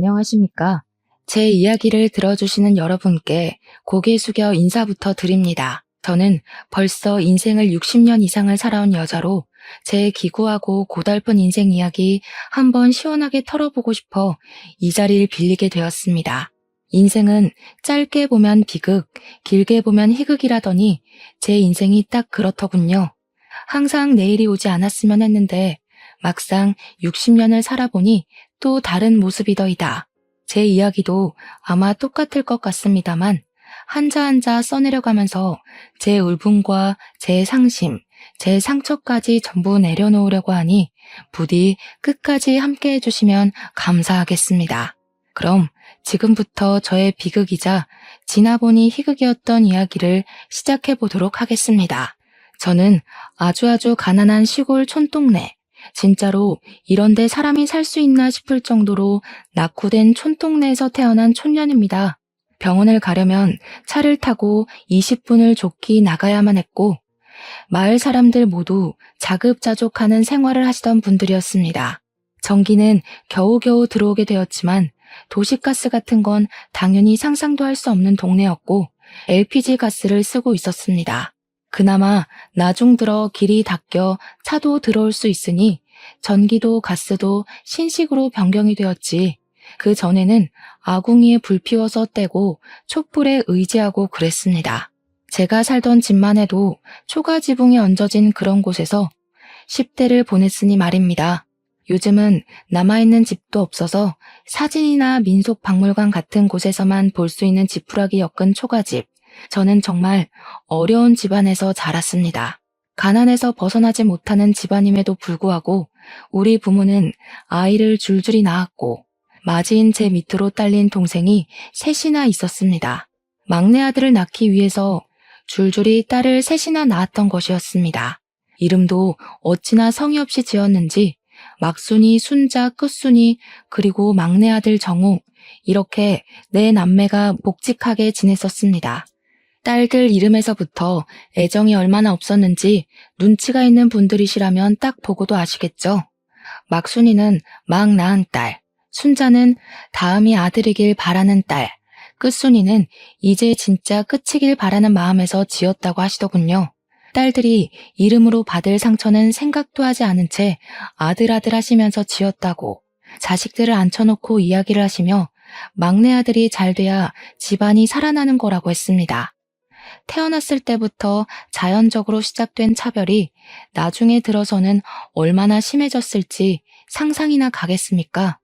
안녕하십니까? 제 이야기를 들어주시는 여러분께 고개 숙여 인사부터 드립니다. 저는 벌써 인생을 60년 이상을 살아온 여자로 제 기구하고 고달픈 인생 이야기 한번 시원하게 털어보고 싶어 이 자리를 빌리게 되었습니다. 인생은 짧게 보면 비극, 길게 보면 희극이라더니 제 인생이 딱 그렇더군요. 항상 내일이 오지 않았으면 했는데 막상 60년을 살아보니 또 다른 모습이더이다. 제 이야기도 아마 똑같을 것 같습니다만 한자 한자 써내려가면서 제 울분과 제 상심, 제 상처까지 전부 내려놓으려고 하니 부디 끝까지 함께 해주시면 감사하겠습니다. 그럼 지금부터 저의 비극이자 지나보니 희극이었던 이야기를 시작해 보도록 하겠습니다. 저는 아주 가난한 시골 촌동네, 진짜로 이런데 사람이 살 수 있나 싶을 정도로 낙후된 촌동네에서 태어난 촌년입니다. 병원을 가려면 차를 타고 20분을 좁기 나가야만 했고 마을 사람들 모두 자급자족하는 생활을 하시던 분들이었습니다. 전기는 겨우겨우 들어오게 되었지만 도시가스 같은 건 당연히 상상도 할 수 없는 동네였고 LPG 가스를 쓰고 있었습니다. 그나마 나중 들어 길이 닦여 차도 들어올 수 있으니 전기도 가스도 신식으로 변경이 되었지. 그 전에는 아궁이에 불 피워서 떼고 촛불에 의지하고 그랬습니다. 제가 살던 집만 해도 초가 지붕이 얹어진 그런 곳에서 10대를 보냈으니 말입니다. 요즘은 남아있는 집도 없어서 사진이나 민속박물관 같은 곳에서만 볼 수 있는 지푸라기 엮은 초가집. 저는 정말 어려운 집안에서 자랐습니다. 가난에서 벗어나지 못하는 집안임에도 불구하고 우리 부모는 아이를 줄줄이 낳았고 맞이인 제 밑으로 딸린 동생이 셋이나 있었습니다. 막내 아들을 낳기 위해서 줄줄이 딸을 셋이나 낳았던 것이었습니다. 이름도 어찌나 성의 없이 지었는지 막순이, 순자, 끝순이, 그리고 막내 아들 정우, 이렇게 네 남매가 묵직하게 지냈었습니다. 딸들 이름에서부터 애정이 얼마나 없었는지 눈치가 있는 분들이시라면 딱 보고도 아시겠죠? 막순이는 막 낳은 딸, 순자는 다음이 아들이길 바라는 딸, 끝순이는 이제 진짜 끝이길 바라는 마음에서 지었다고 하시더군요. 딸들이 이름으로 받을 상처는 생각도 하지 않은 채 아들 하시면서 지었다고 자식들을 앉혀놓고 이야기를 하시며 막내 아들이 잘 돼야 집안이 살아나는 거라고 했습니다. 태어났을 때부터 자연적으로 시작된 차별이 나중에 들어서는 얼마나 심해졌을지 상상이나 가겠습니까?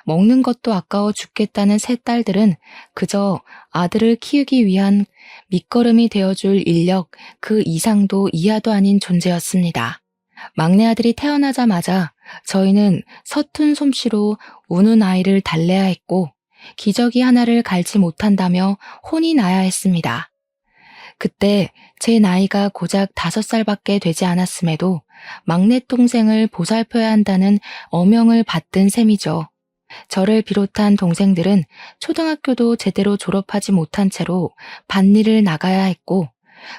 먹는 것도 아까워 죽겠다는 세 딸들은 그저 아들을 키우기 위한 밑거름이 되어줄 인력 그 이상도 이하도 아닌 존재였습니다. 막내 아들이 태어나자마자 저희는 서툰 솜씨로 우는 아이를 달래야 했고 기저귀 하나를 갈지 못한다며 혼이 나야 했습니다. 그때 제 나이가 고작 5살밖에 되지 않았음에도 막내 동생을 보살펴야 한다는 어명을 받든 셈이죠. 저를 비롯한 동생들은 초등학교도 제대로 졸업하지 못한 채로 밭일을 나가야 했고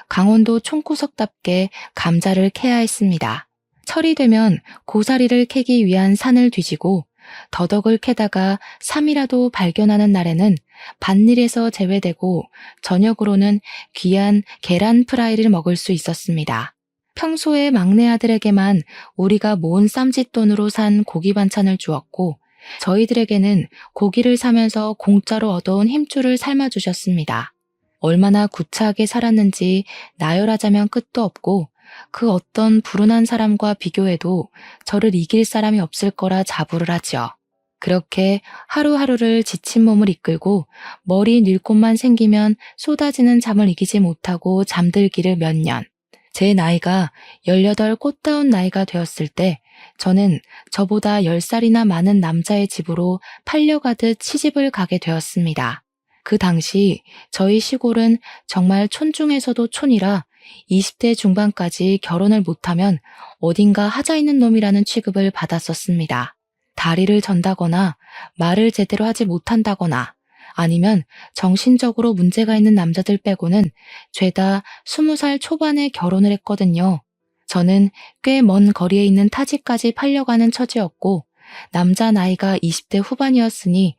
강원도 총구석답게 감자를 캐야 했습니다. 철이 되면 고사리를 캐기 위한 산을 뒤지고 더덕을 캐다가 삼이라도 발견하는 날에는 밭일에서 제외되고 저녁으로는 귀한 계란 프라이를 먹을 수 있었습니다. 평소에 막내 아들에게만 우리가 모은 쌈짓돈으로 산 고기 반찬을 주었고 저희들에게는 고기를 사면서 공짜로 얻어온 힘줄을 삶아주셨습니다. 얼마나 구차하게 살았는지 나열하자면 끝도 없고 그 어떤 불운한 사람과 비교해도 저를 이길 사람이 없을 거라 자부를 하지요. 그렇게 하루하루를 지친 몸을 이끌고 머리 닐 곳만 생기면 쏟아지는 잠을 이기지 못하고 잠들기를 몇 년. 제 나이가 18 꽃다운 나이가 되었을 때 저는 저보다 10살이나 많은 남자의 집으로 팔려가듯 시집을 가게 되었습니다. 그 당시 저희 시골은 정말 촌 중에서도 촌이라 20대 중반까지 결혼을 못하면 어딘가 하자 있는 놈이라는 취급을 받았었습니다. 다리를 전다거나 말을 제대로 하지 못한다거나 아니면 정신적으로 문제가 있는 남자들 빼고는 죄다 20살 초반에 결혼을 했거든요. 저는 꽤 먼 거리에 있는 타지까지 팔려가는 처지였고 남자 나이가 20대 후반이었으니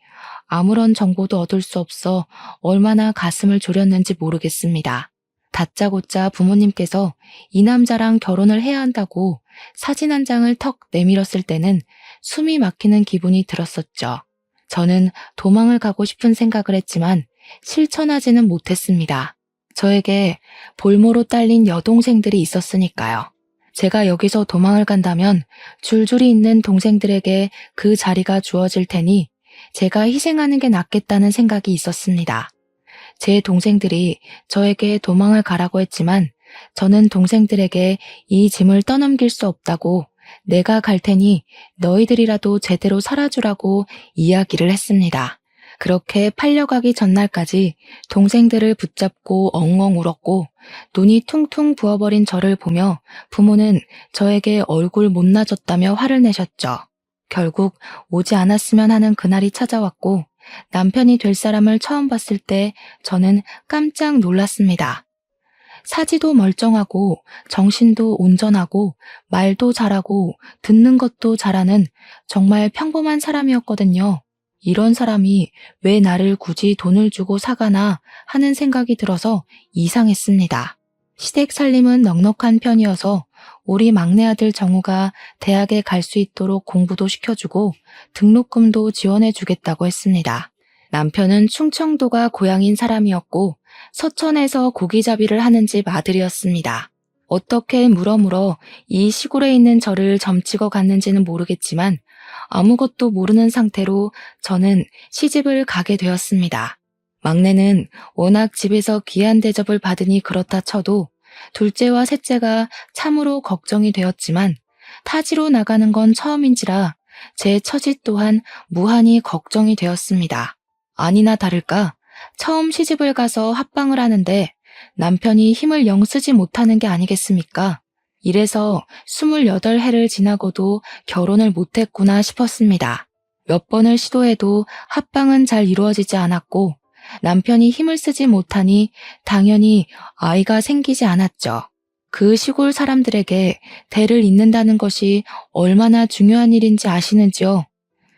아무런 정보도 얻을 수 없어 얼마나 가슴을 졸였는지 모르겠습니다. 다짜고짜 부모님께서 이 남자랑 결혼을 해야 한다고 사진 한 장을 턱 내밀었을 때는 숨이 막히는 기분이 들었었죠. 저는 도망을 가고 싶은 생각을 했지만 실천하지는 못했습니다. 저에게 볼모로 딸린 여동생들이 있었으니까요. 제가 여기서 도망을 간다면 줄줄이 있는 동생들에게 그 자리가 주어질 테니 제가 희생하는 게 낫겠다는 생각이 있었습니다. 제 동생들이 저에게 도망을 가라고 했지만 저는 동생들에게 이 짐을 떠넘길 수 없다고 내가 갈 테니 너희들이라도 제대로 살아주라고 이야기를 했습니다. 그렇게 팔려가기 전날까지 동생들을 붙잡고 엉엉 울었고 눈이 퉁퉁 부어버린 저를 보며 부모는 저에게 얼굴 못나졌다며 화를 내셨죠. 결국 오지 않았으면 하는 그날이 찾아왔고 남편이 될 사람을 처음 봤을 때 저는 깜짝 놀랐습니다. 사지도 멀쩡하고 정신도 온전하고 말도 잘하고 듣는 것도 잘하는 정말 평범한 사람이었거든요. 이런 사람이 왜 나를 굳이 돈을 주고 사가나 하는 생각이 들어서 이상했습니다. 시댁 살림은 넉넉한 편이어서 우리 막내 아들 정우가 대학에 갈 수 있도록 공부도 시켜주고 등록금도 지원해 주겠다고 했습니다. 남편은 충청도가 고향인 사람이었고 서천에서 고기잡이를 하는 집 아들이었습니다. 어떻게 물어물어 이 시골에 있는 저를 점치고 갔는지는 모르겠지만 아무것도 모르는 상태로 저는 시집을 가게 되었습니다. 막내는 워낙 집에서 귀한 대접을 받으니 그렇다 쳐도 둘째와 셋째가 참으로 걱정이 되었지만 타지로 나가는 건 처음인지라 제 처지 또한 무한히 걱정이 되었습니다. 아니나 다를까 처음 시집을 가서 합방을 하는데 남편이 힘을 영 쓰지 못하는 게 아니겠습니까? 이래서 28해를 지나고도 결혼을 못했구나 싶었습니다. 몇 번을 시도해도 합방은 잘 이루어지지 않았고 남편이 힘을 쓰지 못하니 당연히 아이가 생기지 않았죠. 그 시골 사람들에게 대를 잇는다는 것이 얼마나 중요한 일인지 아시는지요?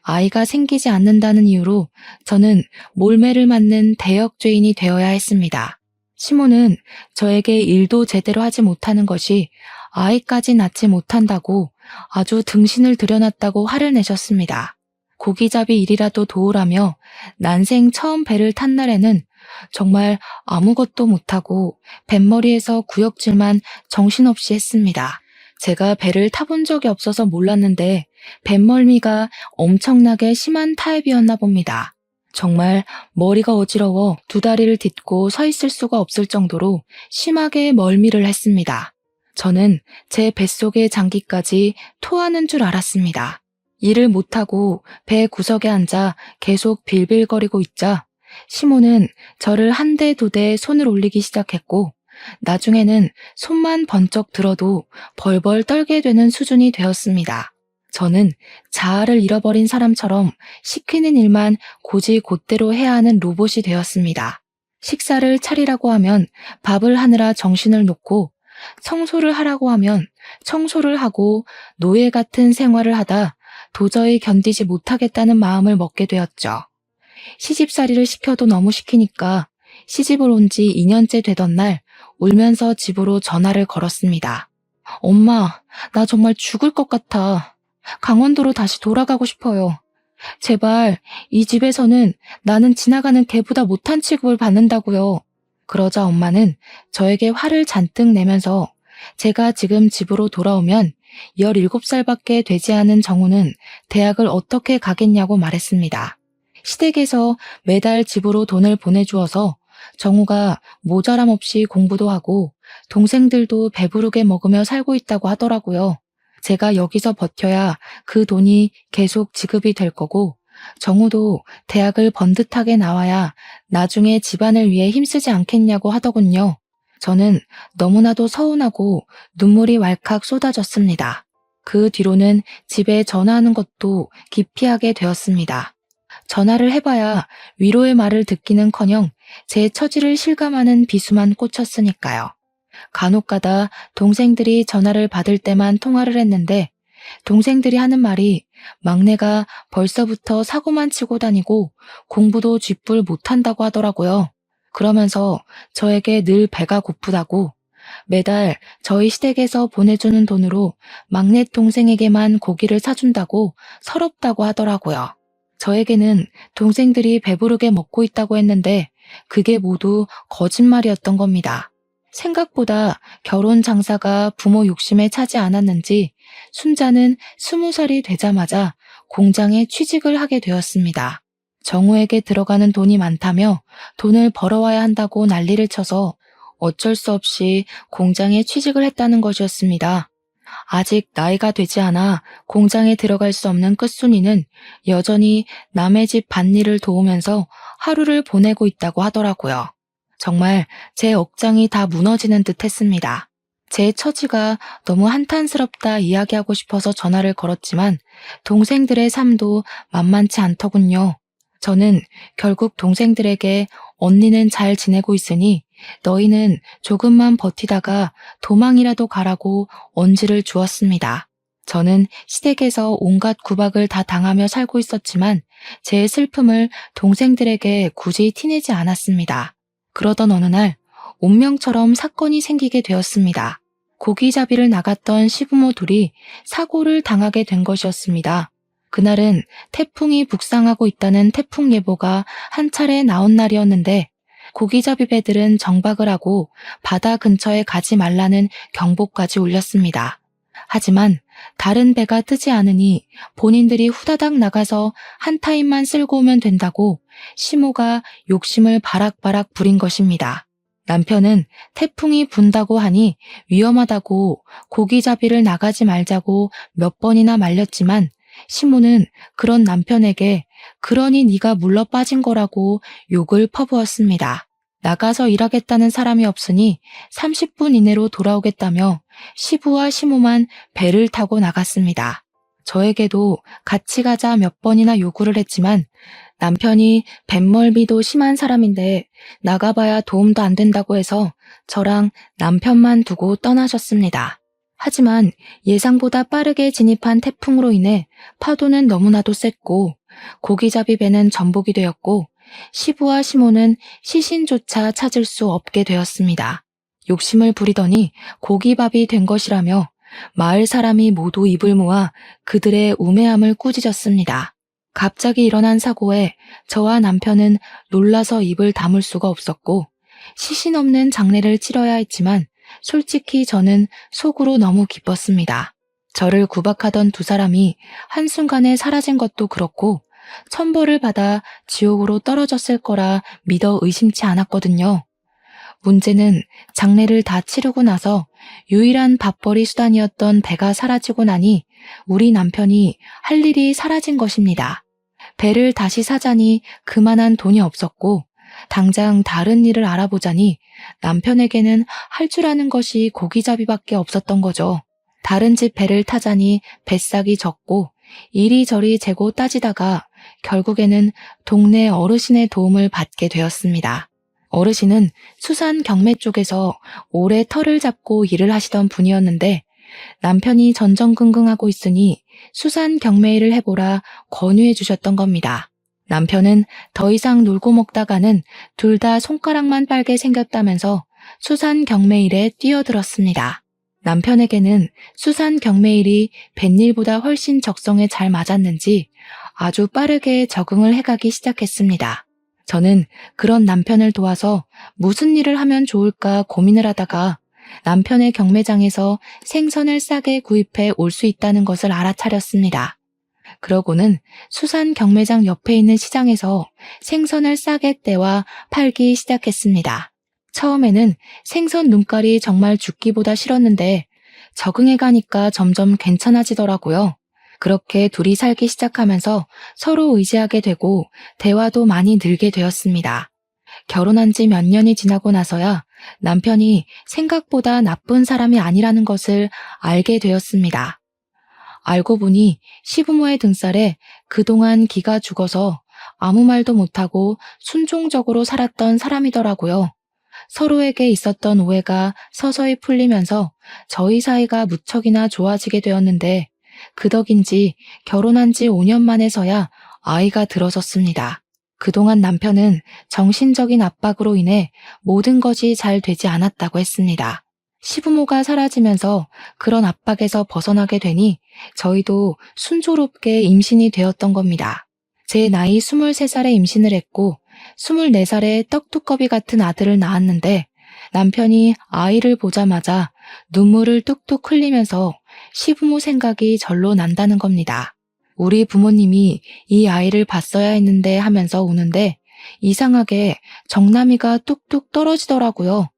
아이가 생기지 않는다는 이유로 저는 몰매를 맞는 대역죄인이 되어야 했습니다. 시모는 저에게 일도 제대로 하지 못하는 것이 아이까지 낳지 못한다고 아주 등신을 들여놨다고 화를 내셨습니다. 고기잡이 일이라도 도우라며 난생 처음 배를 탄 날에는 정말 아무것도 못하고 뱃머리에서 구역질만 정신없이 했습니다. 제가 배를 타본 적이 없어서 몰랐는데 뱃멀미가 엄청나게 심한 타입이었나 봅니다. 정말 머리가 어지러워 두 다리를 딛고 서 있을 수가 없을 정도로 심하게 멀미를 했습니다. 저는 제 뱃속의 장기까지 토하는 줄 알았습니다. 일을 못하고 배 구석에 앉아 계속 빌빌거리고 있자 시모는 저를 한 대 두 대 손을 올리기 시작했고 나중에는 손만 번쩍 들어도 벌벌 떨게 되는 수준이 되었습니다. 저는 자아를 잃어버린 사람처럼 시키는 일만 곧이곧대로 해야 하는 로봇이 되었습니다. 식사를 차리라고 하면 밥을 하느라 정신을 놓고 청소를 하라고 하면 청소를 하고 노예 같은 생활을 하다 도저히 견디지 못하겠다는 마음을 먹게 되었죠. 시집살이를 시켜도 너무 시키니까 시집을 온 지 2년째 되던 날 울면서 집으로 전화를 걸었습니다. 엄마, 나 정말 죽을 것 같아. 강원도로 다시 돌아가고 싶어요. 제발 이 집에서는 나는 지나가는 개보다 못한 취급을 받는다고요. 그러자 엄마는 저에게 화를 잔뜩 내면서 제가 지금 집으로 돌아오면 17살밖에 되지 않은 정우는 대학을 어떻게 가겠냐고 말했습니다. 시댁에서 매달 집으로 돈을 보내주어서 정우가 모자람 없이 공부도 하고 동생들도 배부르게 먹으며 살고 있다고 하더라고요. 제가 여기서 버텨야 그 돈이 계속 지급이 될 거고 정우도 대학을 번듯하게 나와야 나중에 집안을 위해 힘쓰지 않겠냐고 하더군요. 저는 너무나도 서운하고 눈물이 왈칵 쏟아졌습니다. 그 뒤로는 집에 전화하는 것도 기피하게 되었습니다. 전화를 해봐야 위로의 말을 듣기는커녕 제 처지를 실감하는 비수만 꽂혔으니까요. 간혹가다 동생들이 전화를 받을 때만 통화를 했는데 동생들이 하는 말이 막내가 벌써부터 사고만 치고 다니고 공부도 쥐뿔 못한다고 하더라고요. 그러면서 저에게 늘 배가 고프다고 매달 저희 시댁에서 보내주는 돈으로 막내 동생에게만 고기를 사준다고 서럽다고 하더라고요. 저에게는 동생들이 배부르게 먹고 있다고 했는데 그게 모두 거짓말이었던 겁니다. 생각보다 결혼 장사가 부모 욕심에 차지 않았는지 순자는 20살이 되자마자 공장에 취직을 하게 되었습니다. 정우에게 들어가는 돈이 많다며 돈을 벌어와야 한다고 난리를 쳐서 어쩔 수 없이 공장에 취직을 했다는 것이었습니다. 아직 나이가 되지 않아 공장에 들어갈 수 없는 끝순이는 여전히 남의 집 밭일을 도우면서 하루를 보내고 있다고 하더라고요. 정말 제 억장이 다 무너지는 듯 했습니다. 제 처지가 너무 한탄스럽다 이야기하고 싶어서 전화를 걸었지만 동생들의 삶도 만만치 않더군요. 저는 결국 동생들에게 언니는 잘 지내고 있으니 너희는 조금만 버티다가 도망이라도 가라고 언지를 주었습니다. 저는 시댁에서 온갖 구박을 다 당하며 살고 있었지만 제 슬픔을 동생들에게 굳이 티내지 않았습니다. 그러던 어느 날 운명처럼 사건이 생기게 되었습니다. 고기잡이를 나갔던 시부모 둘이 사고를 당하게 된 것이었습니다. 그날은 태풍이 북상하고 있다는 태풍 예보가 한 차례 나온 날이었는데 고기잡이 배들은 정박을 하고 바다 근처에 가지 말라는 경보까지 울렸습니다. 하지만 다른 배가 뜨지 않으니 본인들이 후다닥 나가서 한 타임만 쓸고 오면 된다고 시모가 욕심을 바락바락 부린 것입니다. 남편은 태풍이 분다고 하니 위험하다고 고기잡이를 나가지 말자고 몇 번이나 말렸지만 시모는 그런 남편에게 그러니 네가 물러 빠진 거라고 욕을 퍼부었습니다. 나가서 일하겠다는 사람이 없으니 30분 이내로 돌아오겠다며 시부와 시모만 배를 타고 나갔습니다. 저에게도 같이 가자 몇 번이나 요구를 했지만 남편이 뱃멀미도 심한 사람인데 나가봐야 도움도 안 된다고 해서 저랑 남편만 두고 떠나셨습니다. 하지만 예상보다 빠르게 진입한 태풍으로 인해 파도는 너무나도 셌고 고기잡이 배는 전복이 되었고 시부와 시모는 시신조차 찾을 수 없게 되었습니다. 욕심을 부리더니 고기밥이 된 것이라며 마을 사람이 모두 입을 모아 그들의 우매함을 꾸짖었습니다. 갑자기 일어난 사고에 저와 남편은 놀라서 입을 다물 수가 없었고 시신 없는 장례를 치러야 했지만 솔직히 저는 속으로 너무 기뻤습니다. 저를 구박하던 두 사람이 한순간에 사라진 것도 그렇고 천벌을 받아 지옥으로 떨어졌을 거라 믿어 의심치 않았거든요. 문제는 장례를 다 치르고 나서 유일한 밥벌이 수단이었던 배가 사라지고 나니 우리 남편이 할 일이 사라진 것입니다. 배를 다시 사자니 그만한 돈이 없었고 당장 다른 일을 알아보자니 남편에게는 할 줄 아는 것이 고기잡이밖에 없었던 거죠. 다른 집 배를 타자니 뱃삭이 적고 이리저리 재고 따지다가 결국에는 동네 어르신의 도움을 받게 되었습니다. 어르신은 수산 경매 쪽에서 오래 터를 잡고 일을 하시던 분이었는데 남편이 전전긍긍하고 있으니 수산 경매일을 해보라 권유해 주셨던 겁니다. 남편은 더 이상 놀고 먹다가는 둘 다 손가락만 빨게 생겼다면서 수산 경매일에 뛰어들었습니다. 남편에게는 수산 경매일이 뱃일보다 훨씬 적성에 잘 맞았는지 아주 빠르게 적응을 해가기 시작했습니다. 저는 그런 남편을 도와서 무슨 일을 하면 좋을까 고민을 하다가 남편의 경매장에서 생선을 싸게 구입해 올 수 있다는 것을 알아차렸습니다. 그러고는 수산 경매장 옆에 있는 시장에서 생선을 싸게 떼와 팔기 시작했습니다. 처음에는 생선 눈깔이 정말 죽기보다 싫었는데 적응해 가니까 점점 괜찮아지더라고요. 그렇게 둘이 살기 시작하면서 서로 의지하게 되고 대화도 많이 늘게 되었습니다. 결혼한 지 몇 년이 지나고 나서야 남편이 생각보다 나쁜 사람이 아니라는 것을 알게 되었습니다. 알고 보니 시부모의 등살에 그동안 기가 죽어서 아무 말도 못하고 순종적으로 살았던 사람이더라고요. 서로에게 있었던 오해가 서서히 풀리면서 저희 사이가 무척이나 좋아지게 되었는데 그 덕인지 결혼한 지 5년 만에서야 아이가 들어섰습니다. 그동안 남편은 정신적인 압박으로 인해 모든 것이 잘 되지 않았다고 했습니다. 시부모가 사라지면서 그런 압박에서 벗어나게 되니 저희도 순조롭게 임신이 되었던 겁니다. 제 나이 23살에 임신을 했고 24살에 떡두꺼비 같은 아들을 낳았는데 남편이 아이를 보자마자 눈물을 뚝뚝 흘리면서 시부모 생각이 절로 난다는 겁니다. 우리 부모님이 이 아이를 봤어야 했는데 하면서 우는데 이상하게 정남이가 뚝뚝 떨어지더라고요.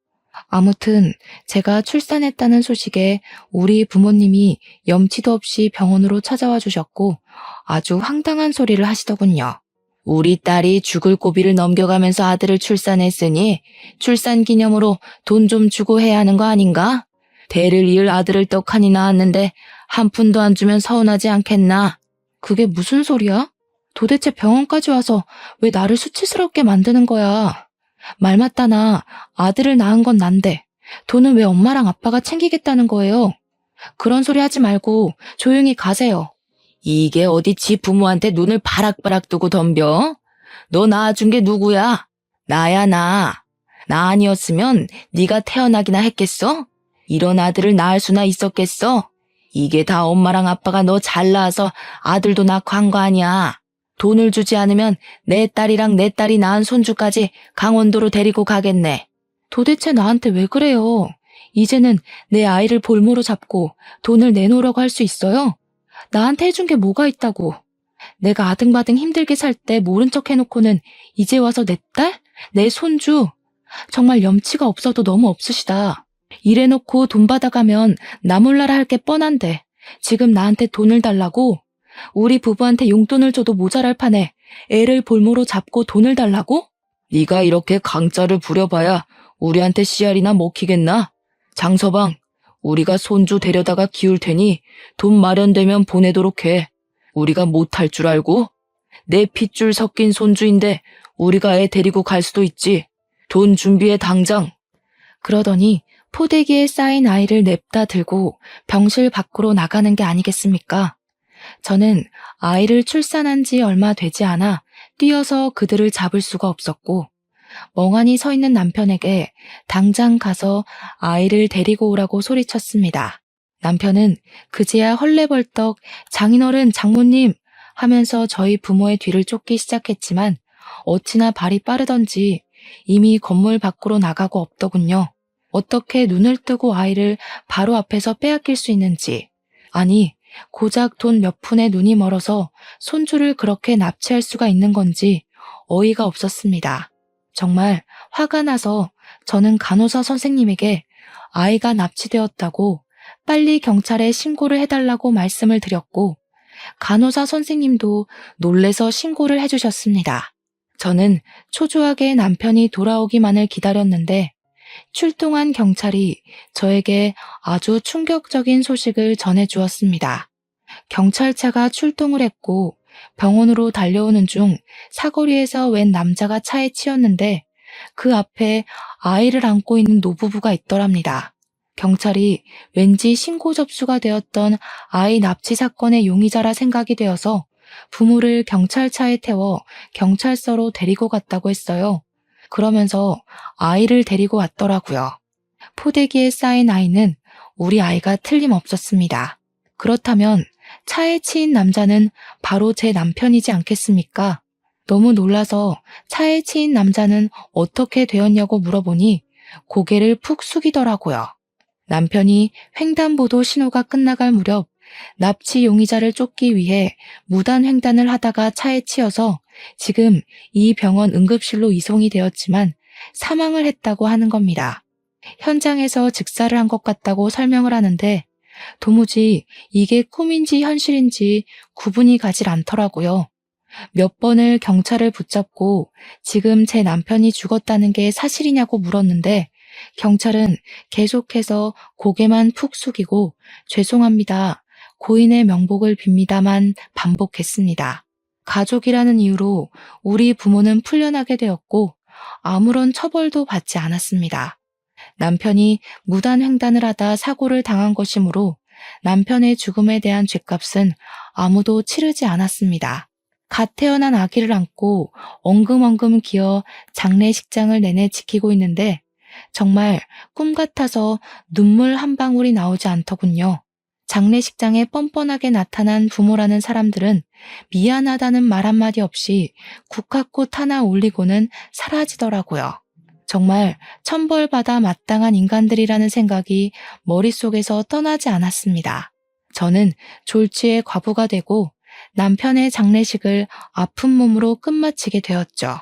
아무튼 제가 출산했다는 소식에 우리 부모님이 염치도 없이 병원으로 찾아와 주셨고 아주 황당한 소리를 하시더군요. 우리 딸이 죽을 고비를 넘겨가면서 아들을 출산했으니 출산 기념으로 돈 좀 주고 해야 하는 거 아닌가? 대를 이을 아들을 떡하니 낳았는데 한 푼도 안 주면 서운하지 않겠나? 그게 무슨 소리야? 도대체 병원까지 와서 왜 나를 수치스럽게 만드는 거야? 말 맞다나 아들을 낳은 건 난데 돈은 왜 엄마랑 아빠가 챙기겠다는 거예요? 그런 소리 하지 말고 조용히 가세요. 이게 어디 지 부모한테 눈을 바락바락 뜨고 덤벼? 너 낳아준 게 누구야? 나야 나. 나 아니었으면 네가 태어나기나 했겠어? 이런 아들을 낳을 수나 있었겠어? 이게 다 엄마랑 아빠가 너 잘 낳아서 아들도 낳고 한 거 아니야. 돈을 주지 않으면 내 딸이랑 내 딸이 낳은 손주까지 강원도로 데리고 가겠네. 도대체 나한테 왜 그래요? 이제는 내 아이를 볼모로 잡고 돈을 내놓으라고 할 수 있어요? 나한테 해준 게 뭐가 있다고. 내가 아등바등 힘들게 살 때 모른 척 해놓고는 이제 와서 내 딸? 내 손주? 정말 염치가 없어도 너무 없으시다. 이래놓고 돈 받아가면 나 몰라라 할 게 뻔한데 지금 나한테 돈을 달라고? 우리 부부한테 용돈을 줘도 모자랄 판에 애를 볼모로 잡고 돈을 달라고? 네가 이렇게 강짜를 부려봐야 우리한테 씨알이나 먹히겠나? 장서방, 우리가 손주 데려다가 키울 테니 돈 마련되면 보내도록 해. 우리가 못할 줄 알고? 내 핏줄 섞인 손주인데 우리가 애 데리고 갈 수도 있지. 돈 준비해 당장. 그러더니 포대기에 쌓인 아이를 냅다 들고 병실 밖으로 나가는 게 아니겠습니까? 저는 아이를 출산한 지 얼마 되지 않아 뛰어서 그들을 잡을 수가 없었고 멍하니 서 있는 남편에게 당장 가서 아이를 데리고 오라고 소리쳤습니다. 남편은 그제야 헐레벌떡 장인어른 장모님 하면서 저희 부모의 뒤를 쫓기 시작했지만 어찌나 발이 빠르던지 이미 건물 밖으로 나가고 없더군요. 어떻게 눈을 뜨고 아이를 바로 앞에서 빼앗길 수 있는지, 아니 고작 돈 몇 푼에 눈이 멀어서 손주를 그렇게 납치할 수가 있는 건지 어이가 없었습니다. 정말 화가 나서 저는 간호사 선생님에게 아이가 납치되었다고 빨리 경찰에 신고를 해달라고 말씀을 드렸고 간호사 선생님도 놀래서 신고를 해주셨습니다. 저는 초조하게 남편이 돌아오기만을 기다렸는데 출동한 경찰이 저에게 아주 충격적인 소식을 전해주었습니다. 경찰차가 출동을 했고 병원으로 달려오는 중 사거리에서 웬 남자가 차에 치였는데 그 앞에 아이를 안고 있는 노부부가 있더랍니다. 경찰이 왠지 신고 접수가 되었던 아이 납치 사건의 용의자라 생각이 되어서 부모를 경찰차에 태워 경찰서로 데리고 갔다고 했어요. 그러면서 아이를 데리고 왔더라고요. 포대기에 쌓인 아이는 우리 아이가 틀림없었습니다. 그렇다면 차에 치인 남자는 바로 제 남편이지 않겠습니까? 너무 놀라서 차에 치인 남자는 어떻게 되었냐고 물어보니 고개를 푹 숙이더라고요. 남편이 횡단보도 신호가 끝나갈 무렵 납치 용의자를 쫓기 위해 무단 횡단을 하다가 차에 치여서 지금 이 병원 응급실로 이송이 되었지만 사망을 했다고 하는 겁니다. 현장에서 즉사를 한 것 같다고 설명을 하는데 도무지 이게 꿈인지 현실인지 구분이 가질 않더라고요. 몇 번을 경찰을 붙잡고 지금 제 남편이 죽었다는 게 사실이냐고 물었는데 경찰은 계속해서 고개만 푹 숙이고 죄송합니다. 고인의 명복을 빕니다만 반복했습니다. 가족이라는 이유로 우리 부모는 풀려나게 되었고 아무런 처벌도 받지 않았습니다. 남편이 무단 횡단을 하다 사고를 당한 것이므로 남편의 죽음에 대한 죗값은 아무도 치르지 않았습니다. 갓 태어난 아기를 안고 엉금엉금 기어 장례식장을 내내 지키고 있는데 정말 꿈 같아서 눈물 한 방울이 나오지 않더군요. 장례식장에 뻔뻔하게 나타난 부모라는 사람들은 미안하다는 말 한마디 없이 국화꽃 하나 올리고는 사라지더라고요. 정말 천벌받아 마땅한 인간들이라는 생각이 머릿속에서 떠나지 않았습니다. 저는 졸지에 과부가 되고 남편의 장례식을 아픈 몸으로 끝마치게 되었죠.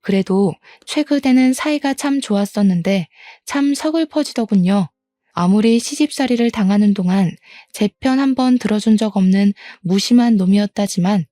그래도 최근에는 사이가 참 좋았었는데 참 서글퍼지더군요. 아무리 시집살이를 당하는 동안 제 편 한 번 들어준 적 없는 무심한 놈이었다지만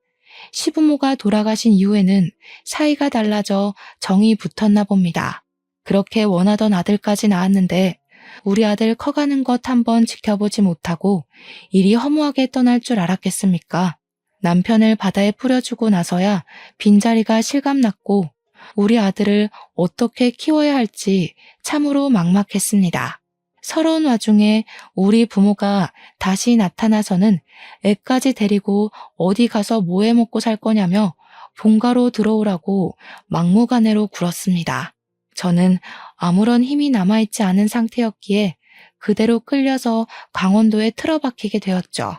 시부모가 돌아가신 이후에는 사이가 달라져 정이 붙었나 봅니다. 그렇게 원하던 아들까지 낳았는데 우리 아들 커가는 것 한번 지켜보지 못하고 이리 허무하게 떠날 줄 알았겠습니까? 남편을 바다에 뿌려주고 나서야 빈자리가 실감났고 우리 아들을 어떻게 키워야 할지 참으로 막막했습니다. 서러운 와중에 우리 부모가 다시 나타나서는 애까지 데리고 어디 가서 뭐 해 먹고 살 거냐며 본가로 들어오라고 막무가내로 굴었습니다. 저는 아무런 힘이 남아있지 않은 상태였기에 그대로 끌려서 강원도에 틀어박히게 되었죠.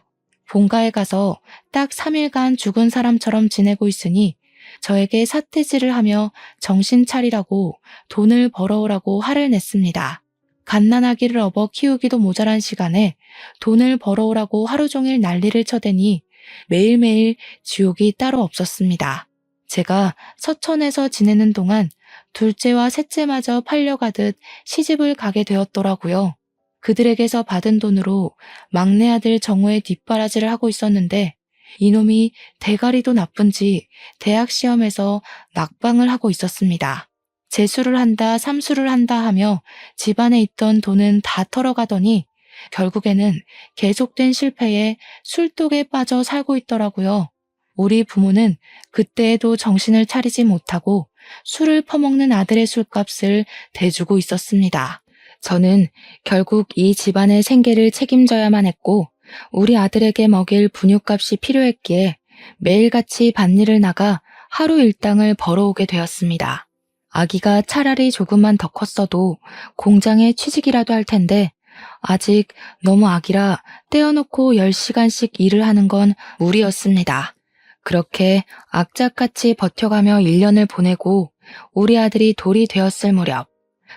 본가에 가서 딱 3일간 죽은 사람처럼 지내고 있으니 저에게 삿대질을 하며 정신 차리라고 돈을 벌어오라고 화를 냈습니다. 갓난아기를 업어 키우기도 모자란 시간에 돈을 벌어오라고 하루 종일 난리를 쳐대니 매일매일 지옥이 따로 없었습니다. 제가 서천에서 지내는 동안 둘째와 셋째마저 팔려가듯 시집을 가게 되었더라고요. 그들에게서 받은 돈으로 막내 아들 정우의 뒷바라지를 하고 있었는데 이놈이 대가리도 나쁜지 대학 시험에서 낙방을 하고 있었습니다. 재수를 한다, 삼수를 한다 하며 집안에 있던 돈은 다 털어가더니 결국에는 계속된 실패에 술독에 빠져 살고 있더라고요. 우리 부모는 그때에도 정신을 차리지 못하고 술을 퍼먹는 아들의 술값을 대주고 있었습니다. 저는 결국 이 집안의 생계를 책임져야만 했고 우리 아들에게 먹일 분유값이 필요했기에 매일같이 밭일을 나가 하루 일당을 벌어오게 되었습니다. 아기가 차라리 조금만 더 컸어도 공장에 취직이라도 할 텐데 아직 너무 아기라 떼어놓고 10시간씩 일을 하는 건 무리였습니다. 그렇게 악착같이 버텨가며 1년을 보내고 우리 아들이 돌이 되었을 무렵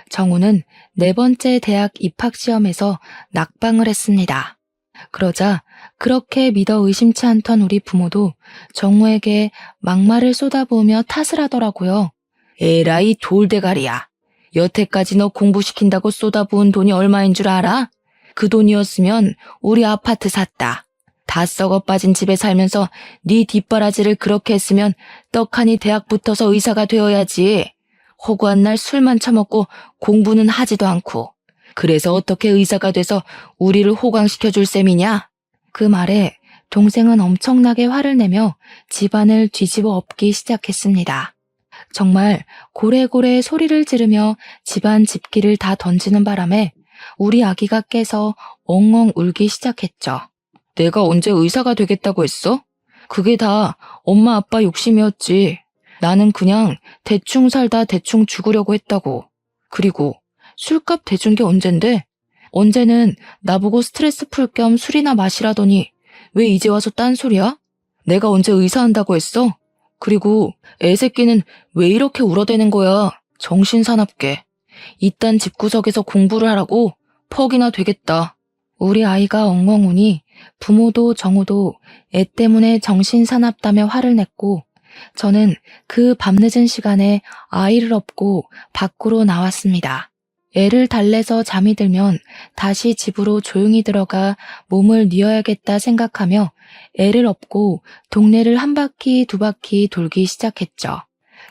정우는 4번째 대학 입학시험에서 낙방을 했습니다. 그러자 그렇게 믿어 의심치 않던 우리 부모도 정우에게 막말을 쏟아부으며 탓을 하더라고요. 에라이 돌대가리야. 여태까지 너 공부시킨다고 쏟아부은 돈이 얼마인 줄 알아? 그 돈이었으면 우리 아파트 샀다. 다 썩어 빠진 집에 살면서 네 뒷바라지를 그렇게 했으면 떡하니 대학 붙어서 의사가 되어야지. 허구한 날 술만 처먹고 공부는 하지도 않고. 그래서 어떻게 의사가 돼서 우리를 호강시켜줄 셈이냐? 그 말에 동생은 엄청나게 화를 내며 집안을 뒤집어 엎기 시작했습니다. 정말 고래고래 소리를 지르며 집안 집기를 다 던지는 바람에 우리 아기가 깨서 엉엉 울기 시작했죠. 내가 언제 의사가 되겠다고 했어? 그게 다 엄마 아빠 욕심이었지. 나는 그냥 대충 살다 대충 죽으려고 했다고. 그리고 술값 대준 게 언젠데? 언제는 나보고 스트레스 풀 겸 술이나 마시라더니 왜 이제 와서 딴소리야? 내가 언제 의사한다고 했어? 그리고 애새끼는 왜 이렇게 울어대는 거야? 정신사납게. 이딴 집구석에서 공부를 하라고? 퍽이나 되겠다. 우리 아이가 엉엉 우니 부모도 정우도 애 때문에 정신사납다며 화를 냈고 저는 그 밤늦은 시간에 아이를 업고 밖으로 나왔습니다. 애를 달래서 잠이 들면 다시 집으로 조용히 들어가 몸을 뉘어야겠다 생각하며 애를 업고 동네를 한 바퀴 두 바퀴 돌기 시작했죠.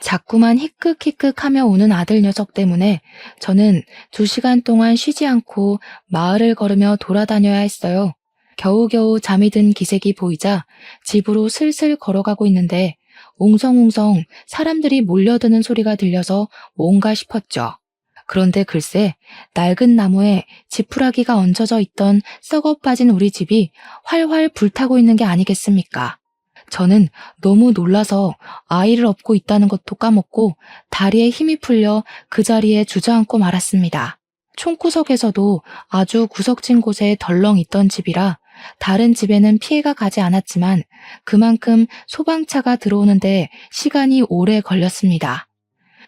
자꾸만 히끗히끗하며 우는 아들 녀석 때문에 저는 2시간 동안 쉬지 않고 마을을 걸으며 돌아다녀야 했어요. 겨우겨우 잠이 든 기색이 보이자 집으로 슬슬 걸어가고 있는데 웅성웅성 사람들이 몰려드는 소리가 들려서 뭔가 싶었죠. 그런데 글쎄 낡은 나무에 지푸라기가 얹어져 있던 썩어 빠진 우리 집이 활활 불타고 있는 게 아니겠습니까? 저는 너무 놀라서 아이를 업고 있다는 것도 까먹고 다리에 힘이 풀려 그 자리에 주저앉고 말았습니다. 총구석에서도 아주 구석진 곳에 덜렁 있던 집이라 다른 집에는 피해가 가지 않았지만 그만큼 소방차가 들어오는데 시간이 오래 걸렸습니다.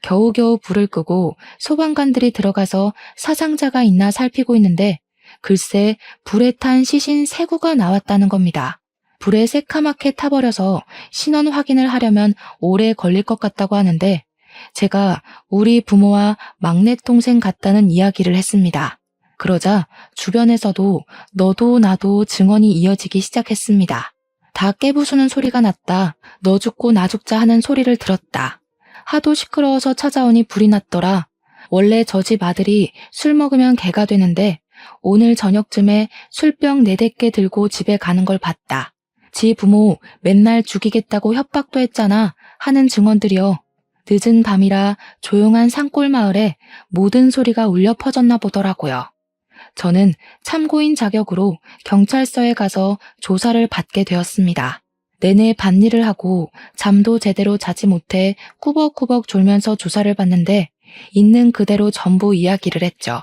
겨우겨우 불을 끄고 소방관들이 들어가서 사상자가 있나 살피고 있는데 글쎄 불에 탄 시신 3구가 나왔다는 겁니다. 불에 새카맣게 타버려서 신원 확인을 하려면 오래 걸릴 것 같다고 하는데 제가 우리 부모와 막내 동생 같다는 이야기를 했습니다. 그러자 주변에서도 너도 나도 증언이 이어지기 시작했습니다. 다 깨부수는 소리가 났다. 너 죽고 나 죽자 하는 소리를 들었다. 하도 시끄러워서 찾아오니 불이 났더라. 원래 저 집 아들이 술 먹으면 개가 되는데 오늘 저녁쯤에 술병 4-5개 들고 집에 가는 걸 봤다. 지 부모 맨날 죽이겠다고 협박도 했잖아 하는 증언들이요. 늦은 밤이라 조용한 산골 마을에 모든 소리가 울려 퍼졌나 보더라고요. 저는 참고인 자격으로 경찰서에 가서 조사를 받게 되었습니다. 내내 밭일을 하고 잠도 제대로 자지 못해 꾸벅꾸벅 졸면서 조사를 받는데 있는 그대로 전부 이야기를 했죠.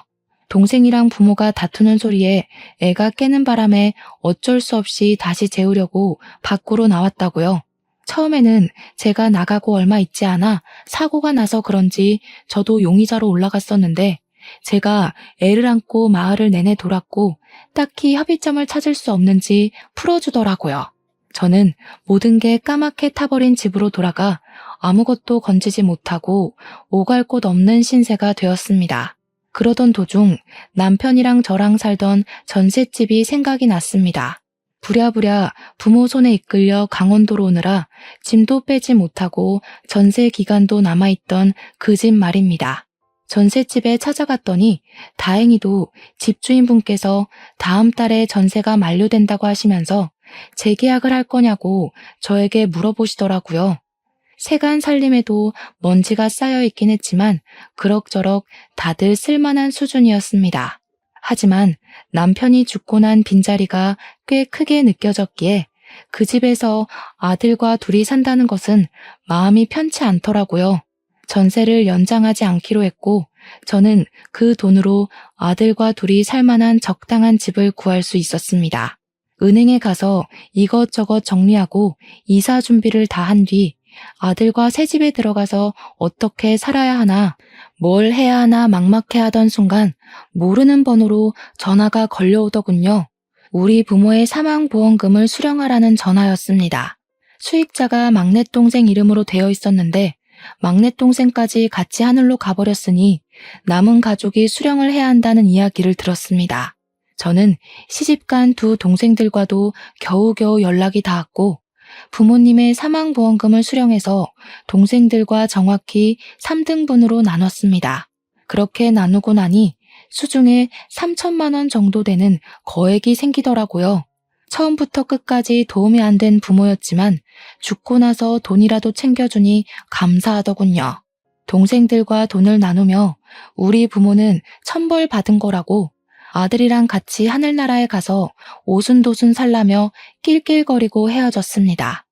동생이랑 부모가 다투는 소리에 애가 깨는 바람에 어쩔 수 없이 다시 재우려고 밖으로 나왔다고요. 처음에는 제가 나가고 얼마 있지 않아 사고가 나서 그런지 저도 용의자로 올라갔었는데 제가 애를 안고 마을을 내내 돌았고 딱히 합의점을 찾을 수 없는지 풀어주더라고요. 저는 모든 게 까맣게 타버린 집으로 돌아가 아무것도 건지지 못하고 오갈 곳 없는 신세가 되었습니다. 그러던 도중 남편이랑 저랑 살던 전셋집이 생각이 났습니다. 부랴부랴 부모 손에 이끌려 강원도로 오느라 짐도 빼지 못하고 전세 기간도 남아있던 그 집 말입니다. 전셋집에 찾아갔더니 다행히도 집주인분께서 다음 달에 전세가 만료된다고 하시면서 재계약을 할 거냐고 저에게 물어보시더라고요. 세간 살림에도 먼지가 쌓여있긴 했지만 그럭저럭 다들 쓸만한 수준이었습니다. 하지만 남편이 죽고 난 빈자리가 꽤 크게 느껴졌기에 그 집에서 아들과 둘이 산다는 것은 마음이 편치 않더라고요. 전세를 연장하지 않기로 했고 저는 그 돈으로 아들과 둘이 살만한 적당한 집을 구할 수 있었습니다. 은행에 가서 이것저것 정리하고 이사 준비를 다 한 뒤 아들과 새 집에 들어가서 어떻게 살아야 하나, 뭘 해야 하나 막막해하던 순간 모르는 번호로 전화가 걸려오더군요. 우리 부모의 사망보험금을 수령하라는 전화였습니다. 수익자가 막내 동생 이름으로 되어 있었는데 막내 동생까지 같이 하늘로 가버렸으니 남은 가족이 수령을 해야 한다는 이야기를 들었습니다. 저는 시집간 2 동생들과도 겨우겨우 연락이 닿았고 부모님의 사망보험금을 수령해서 동생들과 정확히 3등분으로 나눴습니다. 그렇게 나누고 나니 수중에 3천만 원 정도 되는 거액이 생기더라고요. 처음부터 끝까지 도움이 안 된 부모였지만 죽고 나서 돈이라도 챙겨주니 감사하더군요. 동생들과 돈을 나누며 우리 부모는 천벌 받은 거라고 아들이랑 같이 하늘나라에 가서 오순도순 살라며 낄낄거리고 헤어졌습니다.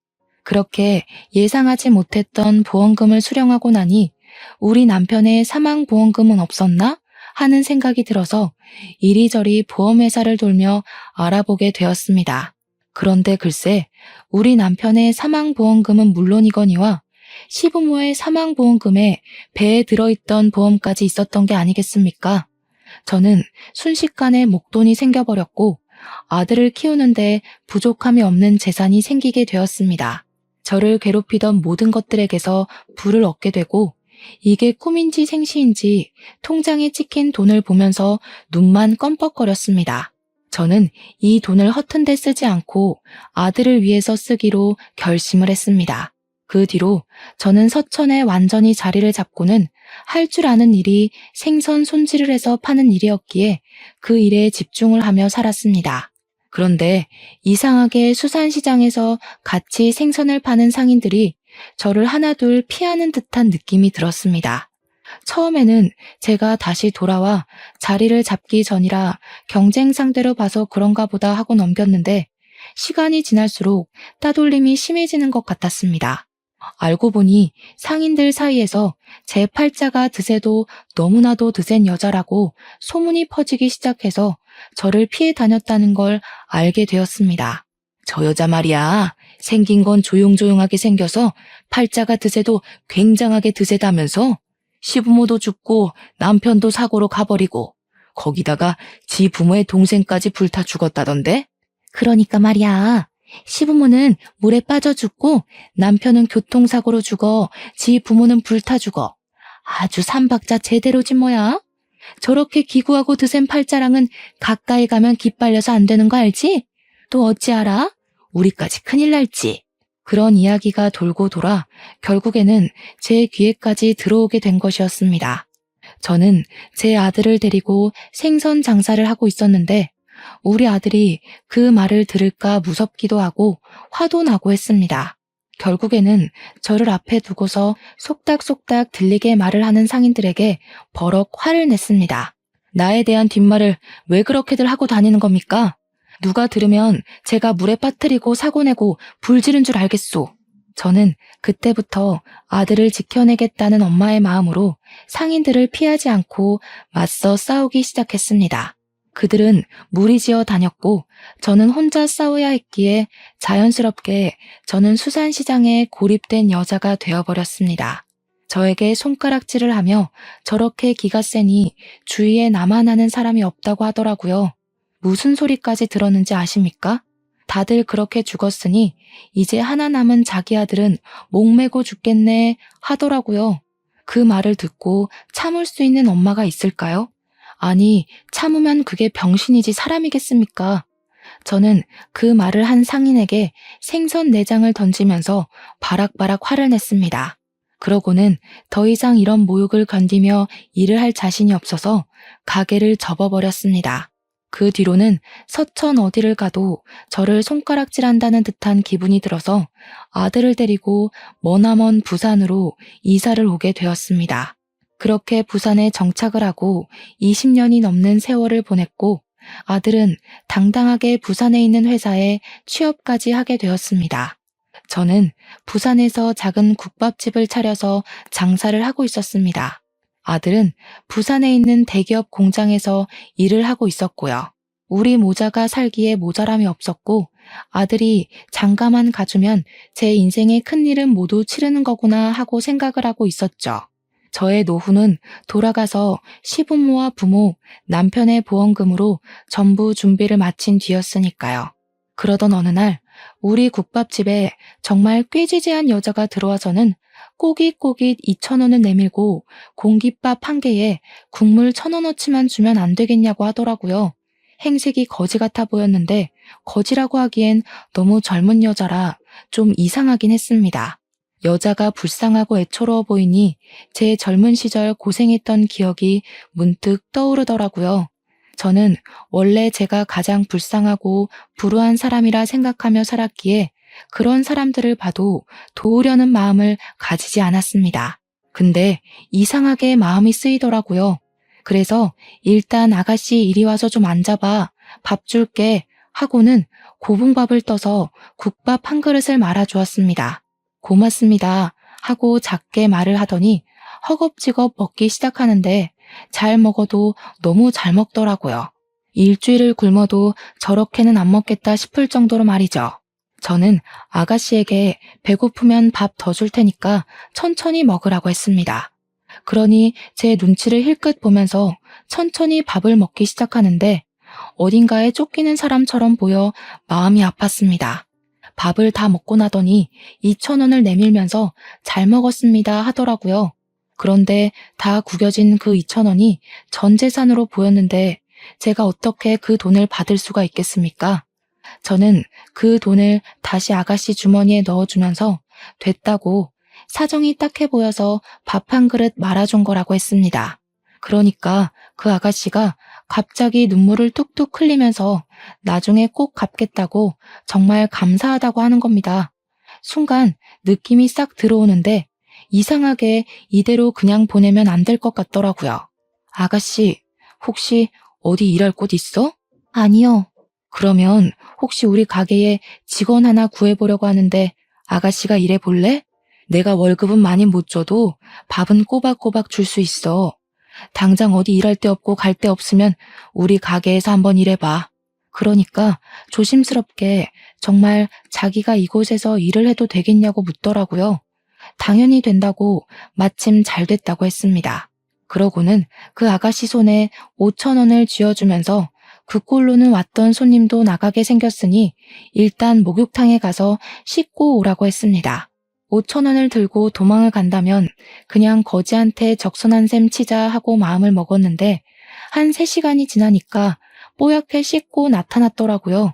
그렇게 예상하지 못했던 보험금을 수령하고 나니 우리 남편의 사망보험금은 없었나? 하는 생각이 들어서 이리저리 보험회사를 돌며 알아보게 되었습니다. 그런데 글쎄 우리 남편의 사망보험금은 물론이거니와 시부모의 사망보험금에 배에 들어있던 보험까지 있었던 게 아니겠습니까? 저는 순식간에 목돈이 생겨버렸고 아들을 키우는데 부족함이 없는 재산이 생기게 되었습니다. 저를 괴롭히던 모든 것들에게서 불을 얻게 되고 이게 꿈인지 생시인지 통장에 찍힌 돈을 보면서 눈만 껌뻑거렸습니다. 저는 이 돈을 허튼 데 쓰지 않고 아들을 위해서 쓰기로 결심을 했습니다. 그 뒤로 저는 서천에 완전히 자리를 잡고는 할 줄 아는 일이 생선 손질을 해서 파는 일이었기에 그 일에 집중을 하며 살았습니다. 그런데 이상하게 수산시장에서 같이 생선을 파는 상인들이 저를 하나둘 피하는 듯한 느낌이 들었습니다. 처음에는 제가 다시 돌아와 자리를 잡기 전이라 경쟁 상대로 봐서 그런가 보다 하고 넘겼는데 시간이 지날수록 따돌림이 심해지는 것 같았습니다. 알고 보니 상인들 사이에서 제 팔자가 드세도 너무나도 드센 여자라고 소문이 퍼지기 시작해서 저를 피해 다녔다는 걸 알게 되었습니다. 저 여자 말이야. 생긴 건 조용조용하게 생겨서 팔자가 드세도 굉장하게 드세다면서 시부모도 죽고 남편도 사고로 가버리고 거기다가 지 부모의 동생까지 불타 죽었다던데? 그러니까 말이야. 시부모는 물에 빠져 죽고 남편은 교통사고로 죽어 지 부모는 불타 죽어. 아주 삼박자 제대로지 뭐야? 저렇게 기구하고 드센 팔자랑은 가까이 가면 기빨려서 안 되는 거 알지? 또 어찌 알아? 우리까지 큰일 날지. 그런 이야기가 돌고 돌아 결국에는 제 귀에까지 들어오게 된 것이었습니다. 저는 제 아들을 데리고 생선 장사를 하고 있었는데 우리 아들이 그 말을 들을까 무섭기도 하고 화도 나고 했습니다. 결국에는 저를 앞에 두고서 속닥속닥 들리게 말을 하는 상인들에게 버럭 화를 냈습니다. 나에 대한 뒷말을 왜 그렇게들 하고 다니는 겁니까? 누가 들으면 제가 물에 빠뜨리고 사고 내고 불 지른 줄 알겠소. 저는 그때부터 아들을 지켜내겠다는 엄마의 마음으로 상인들을 피하지 않고 맞서 싸우기 시작했습니다. 그들은 무리지어 다녔고 저는 혼자 싸워야 했기에 자연스럽게 저는 수산시장에 고립된 여자가 되어버렸습니다. 저에게 손가락질을 하며 저렇게 기가 세니 주위에 나만 아는 사람이 없다고 하더라고요. 무슨 소리까지 들었는지 아십니까? 다들 그렇게 죽었으니 이제 하나 남은 자기 아들은 목매고 죽겠네 하더라고요. 그 말을 듣고 참을 수 있는 엄마가 있을까요? 아니, 참으면 그게 병신이지 사람이겠습니까? 저는 그 말을 한 상인에게 생선 내장을 던지면서 바락바락 화를 냈습니다. 그러고는 더 이상 이런 모욕을 견디며 일을 할 자신이 없어서 가게를 접어버렸습니다. 그 뒤로는 서천 어디를 가도 저를 손가락질한다는 듯한 기분이 들어서 아들을 데리고 머나먼 부산으로 이사를 오게 되었습니다. 그렇게 부산에 정착을 하고 20년이 넘는 세월을 보냈고 아들은 당당하게 부산에 있는 회사에 취업까지 하게 되었습니다. 저는 부산에서 작은 국밥집을 차려서 장사를 하고 있었습니다. 아들은 부산에 있는 대기업 공장에서 일을 하고 있었고요. 우리 모자가 살기에 모자람이 없었고 아들이 장가만 가주면 제 인생의 큰일은 모두 치르는 거구나 하고 생각을 하고 있었죠. 저의 노후는 돌아가서 시부모와 부모, 남편의 보험금으로 전부 준비를 마친 뒤였으니까요. 그러던 어느 날 우리 국밥집에 정말 꾀지지한 여자가 들어와서는 꼬깃꼬깃 2,000원을 내밀고 공깃밥 한 개에 국물 1,000원어치만 주면 안 되겠냐고 하더라고요. 행색이 거지 같아 보였는데 거지라고 하기엔 너무 젊은 여자라 좀 이상하긴 했습니다. 여자가 불쌍하고 애처로워 보이니 제 젊은 시절 고생했던 기억이 문득 떠오르더라고요. 저는 원래 제가 가장 불쌍하고 불우한 사람이라 생각하며 살았기에 그런 사람들을 봐도 도우려는 마음을 가지지 않았습니다. 근데 이상하게 마음이 쓰이더라고요. 그래서 일단 아가씨 이리 와서 좀 앉아봐. 밥 줄게 하고는 고봉밥을 떠서 국밥 한 그릇을 말아주었습니다. 고맙습니다 하고 작게 말을 하더니 허겁지겁 먹기 시작하는데 잘 먹어도 너무 잘 먹더라고요. 일주일을 굶어도 저렇게는 안 먹겠다 싶을 정도로 말이죠. 저는 아가씨에게 배고프면 밥 더 줄 테니까 천천히 먹으라고 했습니다. 그러니 제 눈치를 힐끗 보면서 천천히 밥을 먹기 시작하는데 어딘가에 쫓기는 사람처럼 보여 마음이 아팠습니다. 밥을 다 먹고 나더니 2,000원을 내밀면서 잘 먹었습니다 하더라고요. 그런데 다 구겨진 그 2,000원이 전 재산으로 보였는데 제가 어떻게 그 돈을 받을 수가 있겠습니까? 저는 그 돈을 다시 아가씨 주머니에 넣어주면서 됐다고 사정이 딱해 보여서 밥 한 그릇 말아준 거라고 했습니다. 그러니까 그 아가씨가 갑자기 눈물을 뚝뚝 흘리면서 나중에 꼭 갚겠다고 정말 감사하다고 하는 겁니다. 순간 느낌이 싹 들어오는데 이상하게 이대로 그냥 보내면 안 될 것 같더라고요. 아가씨, 혹시 어디 일할 곳 있어? 아니요. 그러면 혹시 우리 가게에 직원 하나 구해보려고 하는데 아가씨가 일해볼래? 내가 월급은 많이 못 줘도 밥은 꼬박꼬박 줄 수 있어. 당장 어디 일할 데 없고 갈 데 없으면 우리 가게에서 한번 일해봐. 그러니까 조심스럽게 정말 자기가 이곳에서 일을 해도 되겠냐고 묻더라고요. 당연히 된다고 마침 잘 됐다고 했습니다. 그러고는 그 아가씨 손에 5천 원을 쥐어주면서 그 꼴로는 왔던 손님도 나가게 생겼으니 일단 목욕탕에 가서 씻고 오라고 했습니다. 5천 원을 들고 도망을 간다면 그냥 거지한테 적선한 셈 치자 하고 마음을 먹었는데 한 3시간이 지나니까 뽀얗게 씻고 나타났더라고요.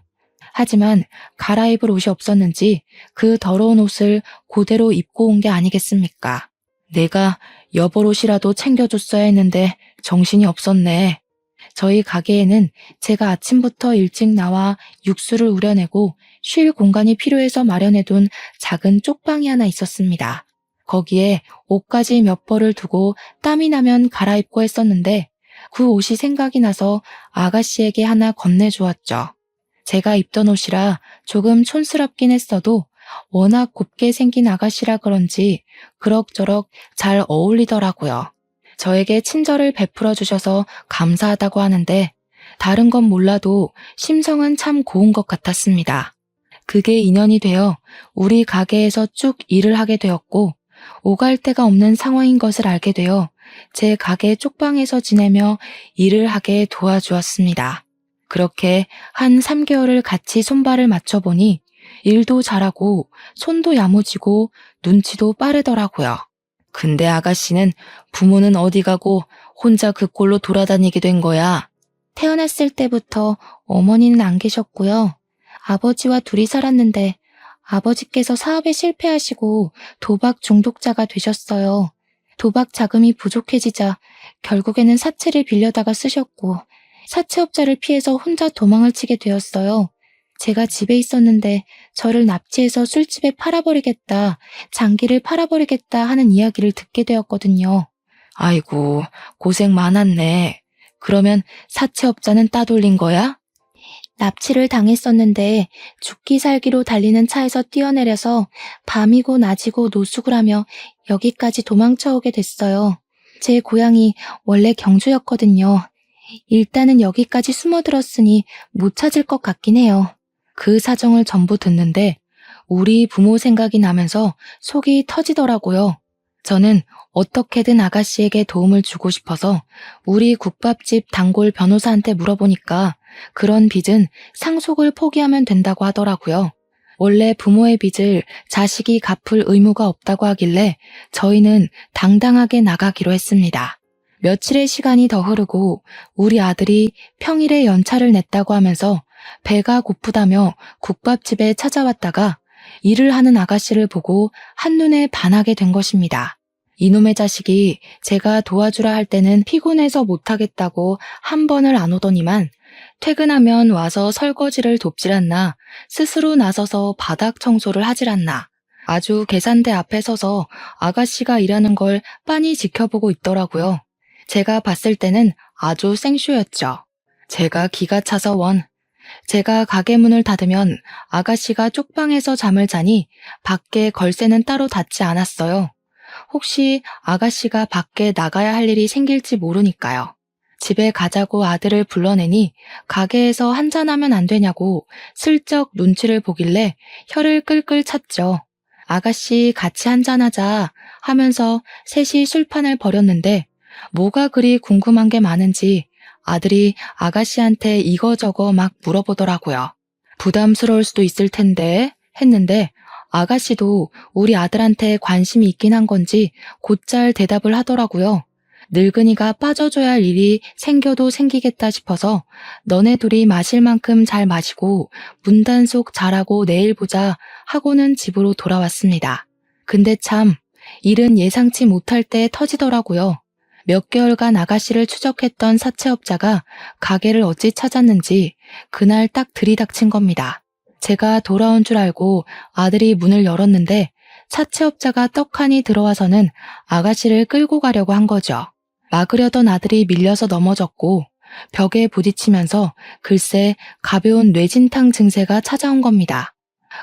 하지만 갈아입을 옷이 없었는지 그 더러운 옷을 그대로 입고 온 게 아니겠습니까? 내가 여벌옷이라도 챙겨줬어야 했는데 정신이 없었네. 저희 가게에는 제가 아침부터 일찍 나와 육수를 우려내고 쉴 공간이 필요해서 마련해둔 작은 쪽방이 하나 있었습니다. 거기에 옷까지 몇 벌을 두고 땀이 나면 갈아입고 했었는데 그 옷이 생각이 나서 아가씨에게 하나 건네주었죠. 제가 입던 옷이라 조금 촌스럽긴 했어도 워낙 곱게 생긴 아가씨라 그런지 그럭저럭 잘 어울리더라고요. 저에게 친절을 베풀어 주셔서 감사하다고 하는데 다른 건 몰라도 심성은 참 고운 것 같았습니다. 그게 인연이 되어 우리 가게에서 쭉 일을 하게 되었고 오갈 데가 없는 상황인 것을 알게 되어 제 가게 쪽방에서 지내며 일을 하게 도와주었습니다. 그렇게 한 3개월을 같이 손발을 맞춰보니 일도 잘하고 손도 야무지고 눈치도 빠르더라고요. 근데 아가씨는 부모는 어디 가고 혼자 그 꼴로 돌아다니게 된 거야? 태어났을 때부터 어머니는 안 계셨고요. 아버지와 둘이 살았는데 아버지께서 사업에 실패하시고 도박 중독자가 되셨어요. 도박 자금이 부족해지자 결국에는 사채를 빌려다가 쓰셨고 사채업자를 피해서 혼자 도망을 치게 되었어요. 제가 집에 있었는데 저를 납치해서 술집에 팔아버리겠다, 장기를 팔아버리겠다 하는 이야기를 듣게 되었거든요. 아이고, 고생 많았네. 그러면 사채업자는 따돌린 거야? 납치를 당했었는데 죽기 살기로 달리는 차에서 뛰어내려서 밤이고 낮이고 노숙을 하며 여기까지 도망쳐오게 됐어요. 제 고향이 원래 경주였거든요. 일단은 여기까지 숨어들었으니 못 찾을 것 같긴 해요. 그 사정을 전부 듣는데 우리 부모 생각이 나면서 속이 터지더라고요. 저는 어떻게든 아가씨에게 도움을 주고 싶어서 우리 국밥집 단골 변호사한테 물어보니까 그런 빚은 상속을 포기하면 된다고 하더라고요. 원래 부모의 빚을 자식이 갚을 의무가 없다고 하길래 저희는 당당하게 나가기로 했습니다. 며칠의 시간이 더 흐르고 우리 아들이 평일에 연차를 냈다고 하면서 배가 고프다며 국밥집에 찾아왔다가 일을 하는 아가씨를 보고 한눈에 반하게 된 것입니다. 이놈의 자식이 제가 도와주라 할 때는 피곤해서 못하겠다고 한 번을 안 오더니만 퇴근하면 와서 설거지를 돕질 않나, 스스로 나서서 바닥 청소를 하질 않나, 아주 계산대 앞에 서서 아가씨가 일하는 걸 빤히 지켜보고 있더라고요. 제가 봤을 때는 아주 생쇼였죠. 제가 기가 차서 제가 가게 문을 닫으면 아가씨가 쪽방에서 잠을 자니 밖에 걸쇠는 따로 닫지 않았어요. 혹시 아가씨가 밖에 나가야 할 일이 생길지 모르니까요. 집에 가자고 아들을 불러내니 가게에서 한잔하면 안 되냐고 슬쩍 눈치를 보길래 혀를 끌끌 찼죠. 아가씨 같이 한잔하자 하면서 셋이 술판을 벌였는데 뭐가 그리 궁금한 게 많은지 아들이 아가씨한테 이거저거 막 물어보더라고요. 부담스러울 수도 있을 텐데 했는데 아가씨도 우리 아들한테 관심이 있긴 한 건지 곧잘 대답을 하더라고요. 늙은이가 빠져줘야 할 일이 생겨도 생기겠다 싶어서 너네 둘이 마실 만큼 잘 마시고 문단속 잘하고 내일 보자 하고는 집으로 돌아왔습니다. 근데 참 일은 예상치 못할 때 터지더라고요. 몇 개월간 아가씨를 추적했던 사채업자가 가게를 어찌 찾았는지 그날 딱 들이닥친 겁니다. 제가 돌아온 줄 알고 아들이 문을 열었는데 사채업자가 떡하니 들어와서는 아가씨를 끌고 가려고 한 거죠. 막으려던 아들이 밀려서 넘어졌고 벽에 부딪히면서 글쎄 가벼운 뇌진탕 증세가 찾아온 겁니다.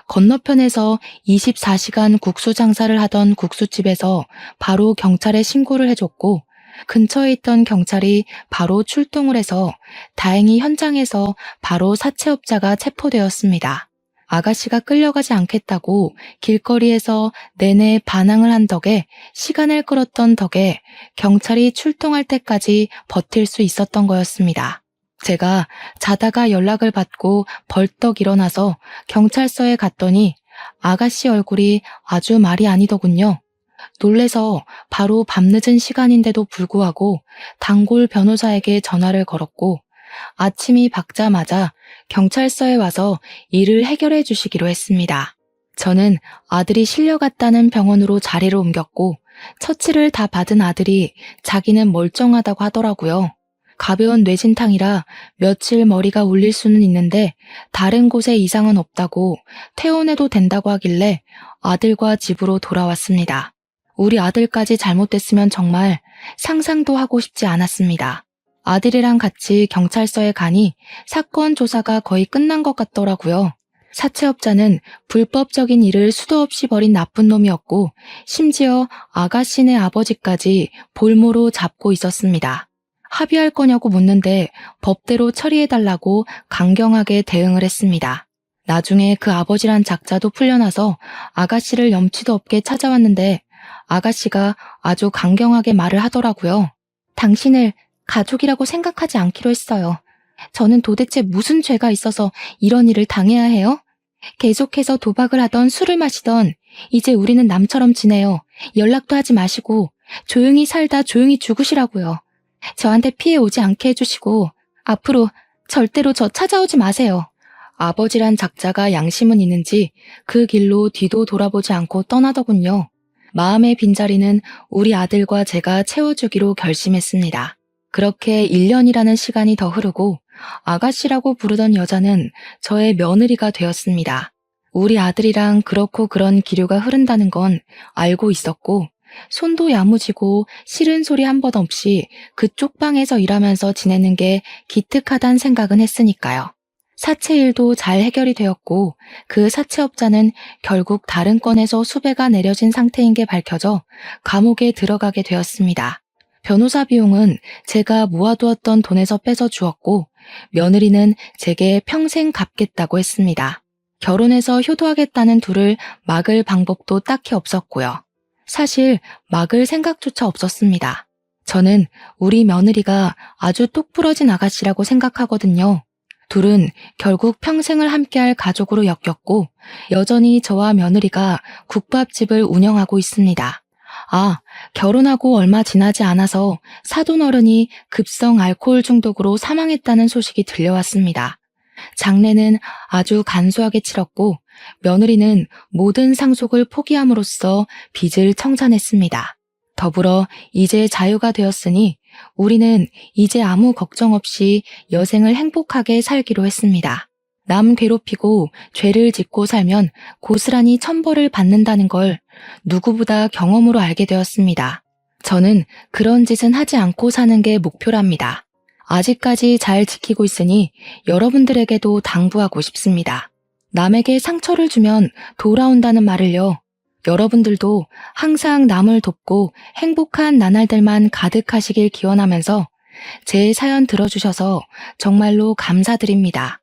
건너편에서 24시간 국수 장사를 하던 국수집에서 바로 경찰에 신고를 해줬고 근처에 있던 경찰이 바로 출동을 해서 다행히 현장에서 바로 사채업자가 체포되었습니다. 아가씨가 끌려가지 않겠다고 길거리에서 내내 반항을 한 덕에 시간을 끌었던 덕에 경찰이 출동할 때까지 버틸 수 있었던 거였습니다. 제가 자다가 연락을 받고 벌떡 일어나서 경찰서에 갔더니 아가씨 얼굴이 아주 말이 아니더군요. 놀래서 바로 밤늦은 시간인데도 불구하고 단골 변호사에게 전화를 걸었고 아침이 밝자마자 경찰서에 와서 일을 해결해 주시기로 했습니다. 저는 아들이 실려갔다는 병원으로 자리를 옮겼고 처치를 다 받은 아들이 자기는 멀쩡하다고 하더라고요. 가벼운 뇌진탕이라 며칠 머리가 울릴 수는 있는데 다른 곳에 이상은 없다고 퇴원해도 된다고 하길래 아들과 집으로 돌아왔습니다. 우리 아들까지 잘못됐으면 정말 상상도 하고 싶지 않았습니다. 아들이랑 같이 경찰서에 가니 사건 조사가 거의 끝난 것 같더라고요. 사채업자는 불법적인 일을 수도 없이 벌인 나쁜 놈이었고 심지어 아가씨네 아버지까지 볼모로 잡고 있었습니다. 합의할 거냐고 묻는데 법대로 처리해달라고 강경하게 대응을 했습니다. 나중에 그 아버지란 작자도 풀려나서 아가씨를 염치도 없게 찾아왔는데 아가씨가 아주 강경하게 말을 하더라고요. 당신을 가족이라고 생각하지 않기로 했어요. 저는 도대체 무슨 죄가 있어서 이런 일을 당해야 해요? 계속해서 도박을 하던 술을 마시던 이제 우리는 남처럼 지내요. 연락도 하지 마시고 조용히 살다 조용히 죽으시라고요. 저한테 피해 오지 않게 해주시고 앞으로 절대로 저 찾아오지 마세요. 아버지란 작자가 양심은 있는지 그 길로 뒤도 돌아보지 않고 떠나더군요. 마음의 빈자리는 우리 아들과 제가 채워주기로 결심했습니다. 그렇게 1년이라는 시간이 더 흐르고 아가씨라고 부르던 여자는 저의 며느리가 되었습니다. 우리 아들이랑 그렇고 그런 기류가 흐른다는 건 알고 있었고 손도 야무지고 싫은 소리 한 번 없이 그쪽 방에서 일하면서 지내는 게 기특하단 생각은 했으니까요. 사채 일도 잘 해결이 되었고 그 사채업자는 결국 다른 건에서 수배가 내려진 상태인 게 밝혀져 감옥에 들어가게 되었습니다. 변호사 비용은 제가 모아두었던 돈에서 빼서 주었고 며느리는 제게 평생 갚겠다고 했습니다. 결혼해서 효도하겠다는 둘을 막을 방법도 딱히 없었고요. 사실 막을 생각조차 없었습니다. 저는 우리 며느리가 아주 똑부러진 아가씨라고 생각하거든요. 둘은 결국 평생을 함께할 가족으로 엮였고 여전히 저와 며느리가 국밥집을 운영하고 있습니다. 아, 결혼하고 얼마 지나지 않아서 사돈어른이 급성 알코올 중독으로 사망했다는 소식이 들려왔습니다. 장례는 아주 간소하게 치렀고 며느리는 모든 상속을 포기함으로써 빚을 청산했습니다. 더불어 이제 자유가 되었으니 우리는 이제 아무 걱정 없이 여생을 행복하게 살기로 했습니다. 남 괴롭히고 죄를 짓고 살면 고스란히 천벌을 받는다는 걸 누구보다 경험으로 알게 되었습니다. 저는 그런 짓은 하지 않고 사는 게 목표랍니다. 아직까지 잘 지키고 있으니 여러분들에게도 당부하고 싶습니다. 남에게 상처를 주면 돌아온다는 말을요. 여러분들도 항상 남을 돕고 행복한 나날들만 가득하시길 기원하면서 제 사연 들어주셔서 정말로 감사드립니다.